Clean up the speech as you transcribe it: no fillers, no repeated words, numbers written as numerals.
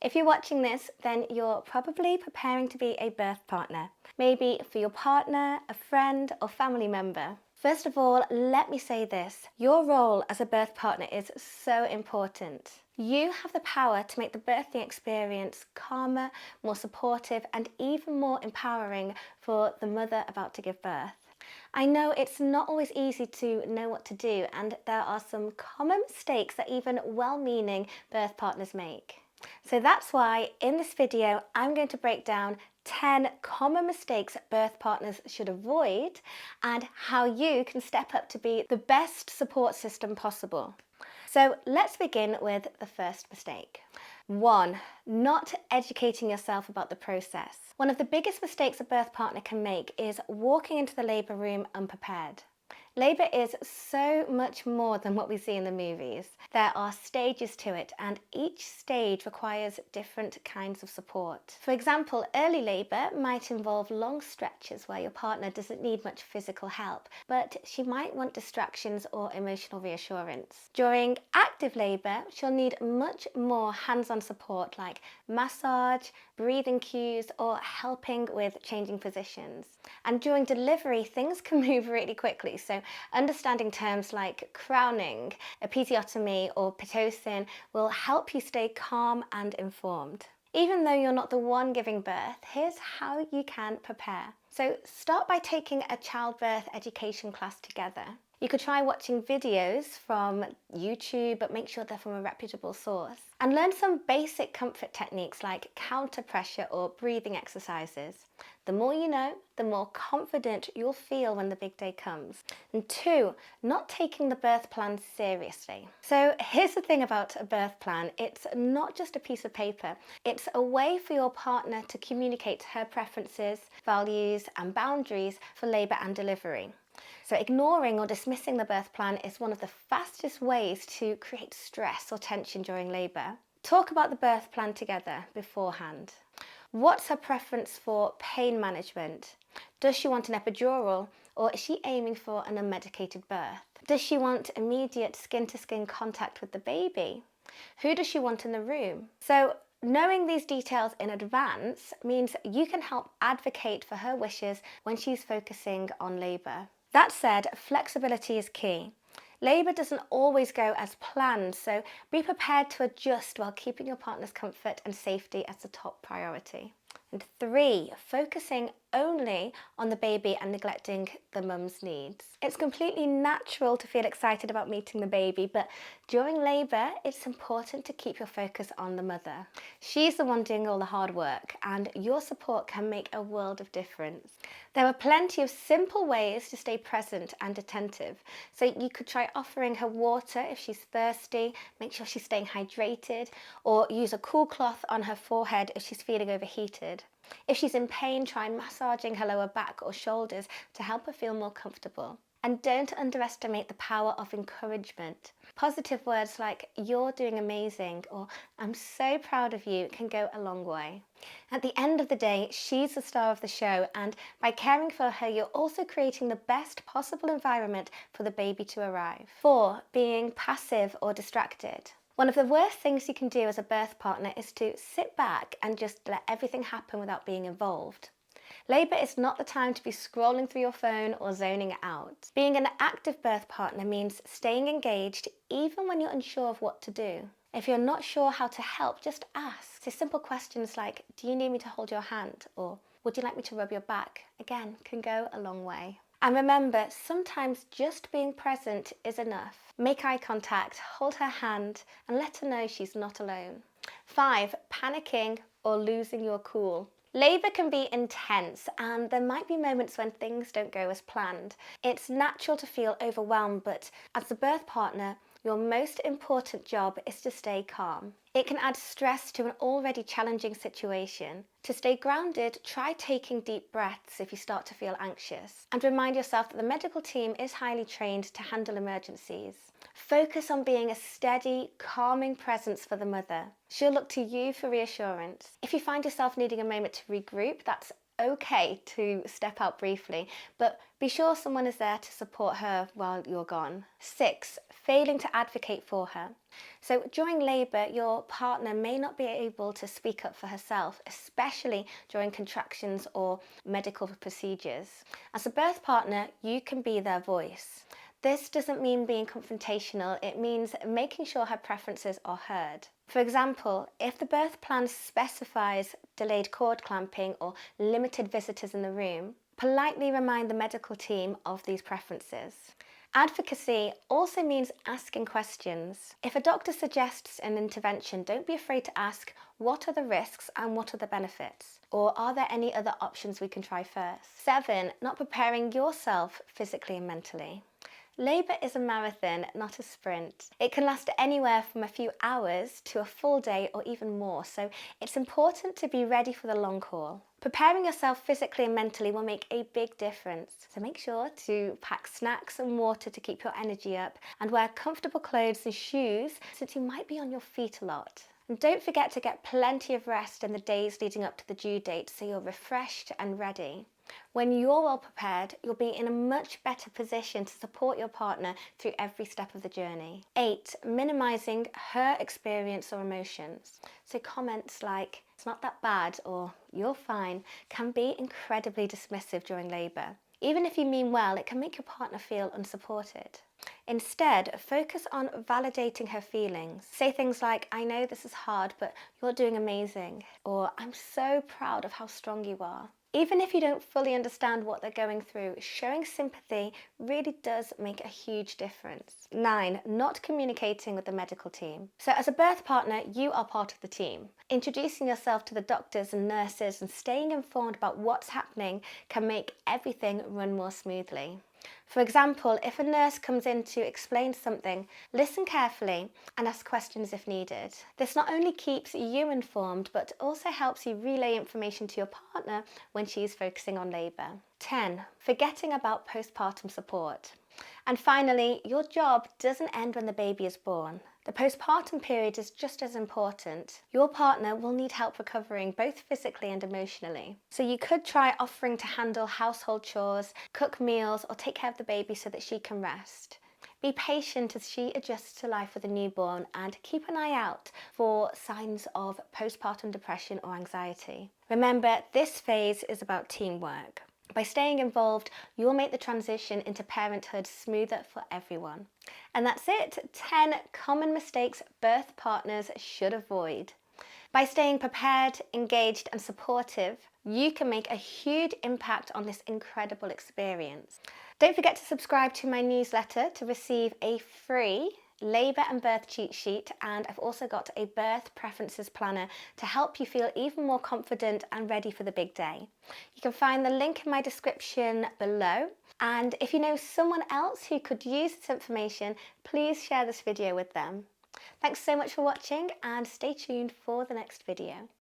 If you're watching this, then you're probably preparing to be a birth partner, maybe for your partner, a friend, or family member. First of all, let me say this. Your role as a birth partner is so important. You have the power to make the birthing experience calmer, more supportive, and even more empowering for the mother about to give birth. I know it's not always easy to know what to do, and there are some common mistakes that even well-meaning birth partners make. So that's why in this video, I'm going to break down 10 common mistakes birth partners should avoid and how you can step up to be the best support system possible. So let's begin with the first mistake. 1. Not educating yourself about the process. One of the biggest mistakes a birth partner can make is walking into the labour room unprepared. Labour is so much more than what we see in the movies. There are stages to it, and each stage requires different kinds of support. For example, early labour might involve long stretches where your partner doesn't need much physical help, but she might want distractions or emotional reassurance. During active labour, she'll need much more hands-on support like massage, breathing cues, or helping with changing positions. And during delivery, things can move really quickly, so understanding terms like crowning, episiotomy, or pitocin will help you stay calm and informed. Even though you're not the one giving birth, here's how you can prepare. So start by taking a childbirth education class together. You could try watching videos from YouTube, but make sure they're from a reputable source. And learn some basic comfort techniques like counter pressure or breathing exercises. The more you know, the more confident you'll feel when the big day comes. And 2, not taking the birth plan seriously. So here's the thing about a birth plan. It's not just a piece of paper. It's a way for your partner to communicate her preferences, values, and boundaries for labour and delivery. So ignoring or dismissing the birth plan is one of the fastest ways to create stress or tension during labour. Talk about the birth plan together beforehand. What's her preference for pain management? Does she want an epidural, or is she aiming for an unmedicated birth? Does she want immediate skin-to-skin contact with the baby? Who does she want in the room? So knowing these details in advance means you can help advocate for her wishes when she's focusing on labour. That said, flexibility is key. Labour doesn't always go as planned, so be prepared to adjust while keeping your partner's comfort and safety as the top priority. And 3, focusing only on the baby and neglecting the mum's needs. It's completely natural to feel excited about meeting the baby, but during labour, it's important to keep your focus on the mother. She's the one doing all the hard work, and your support can make a world of difference. There are plenty of simple ways to stay present and attentive. So you could try offering her water if she's thirsty, make sure she's staying hydrated, or use a cool cloth on her forehead if she's feeling overheated. If she's in pain, try massaging her lower back or shoulders to help her feel more comfortable. And don't underestimate the power of encouragement. Positive words like, "You're doing amazing," or "I'm so proud of you," can go a long way. At the end of the day, she's the star of the show, and by caring for her, you're also creating the best possible environment for the baby to arrive. 4, being passive or distracted. One of the worst things you can do as a birth partner is to sit back and just let everything happen without being involved. Labour is not the time to be scrolling through your phone or zoning out. Being an active birth partner means staying engaged even when you're unsure of what to do. If you're not sure how to help, just ask. So simple questions like, "Do you need me to hold your hand?" or "Would you like me to rub your back?" Again, can go a long way. And remember, sometimes just being present is enough. Make eye contact, hold her hand, and let her know she's not alone. 5, panicking or losing your cool. Labour can be intense, and there might be moments when things don't go as planned. It's natural to feel overwhelmed, but as a birth partner, your most important job is to stay calm. It can add stress to an already challenging situation. To stay grounded, try taking deep breaths if you start to feel anxious. And remind yourself that the medical team is highly trained to handle emergencies. Focus on being a steady, calming presence for the mother. She'll look to you for reassurance. If you find yourself needing a moment to regroup, that's okay to step out briefly, but be sure someone is there to support her while you're gone. 6, failing to advocate for her. So during labour, your partner may not be able to speak up for herself, especially during contractions or medical procedures. As a birth partner, you can be their voice. This doesn't mean being confrontational, it means making sure her preferences are heard. For example, if the birth plan specifies delayed cord clamping or limited visitors in the room, politely remind the medical team of these preferences. Advocacy also means asking questions. If a doctor suggests an intervention, don't be afraid to ask, what are the risks and what are the benefits? Or are there any other options we can try first? 7, not preparing yourself physically and mentally. Labour is a marathon, not a sprint. It can last anywhere from a few hours to a full day or even more, so it's important to be ready for the long haul. Preparing yourself physically and mentally will make a big difference, so make sure to pack snacks and water to keep your energy up and wear comfortable clothes and shoes since you might be on your feet a lot. And don't forget to get plenty of rest in the days leading up to the due date so you're refreshed and ready. When you're well prepared, you'll be in a much better position to support your partner through every step of the journey. 8, minimizing her experience or emotions. So comments like, it's not that bad or you're fine can be incredibly dismissive during labour. Even if you mean well, it can make your partner feel unsupported. Instead, focus on validating her feelings. Say things like, I know this is hard, but you're doing amazing. Or, I'm so proud of how strong you are. Even if you don't fully understand what they're going through, showing sympathy really does make a huge difference. 9, not communicating with the medical team. So as a birth partner, you are part of the team. Introducing yourself to the doctors and nurses and staying informed about what's happening can make everything run more smoothly. For example, if a nurse comes in to explain something, listen carefully and ask questions if needed. This not only keeps you informed, but also helps you relay information to your partner when she's focusing on labour. 10, forgetting about postpartum support. And finally, your job doesn't end when the baby is born. The postpartum period is just as important. Your partner will need help recovering both physically and emotionally. So you could try offering to handle household chores, cook meals, or take care of the baby so that she can rest. Be patient as she adjusts to life with a newborn and keep an eye out for signs of postpartum depression or anxiety. Remember, this phase is about teamwork. By staying involved, you'll make the transition into parenthood smoother for everyone. And that's it, 10 common mistakes birth partners should avoid. By staying prepared, engaged and supportive, you can make a huge impact on this incredible experience. Don't forget to subscribe to my newsletter to receive a free labour and birth cheat sheet, and I've also got a birth preferences planner to help you feel even more confident and ready for the big day. You can find the link in my description below, and if you know someone else who could use this information, please share this video with them. Thanks so much for watching and stay tuned for the next video.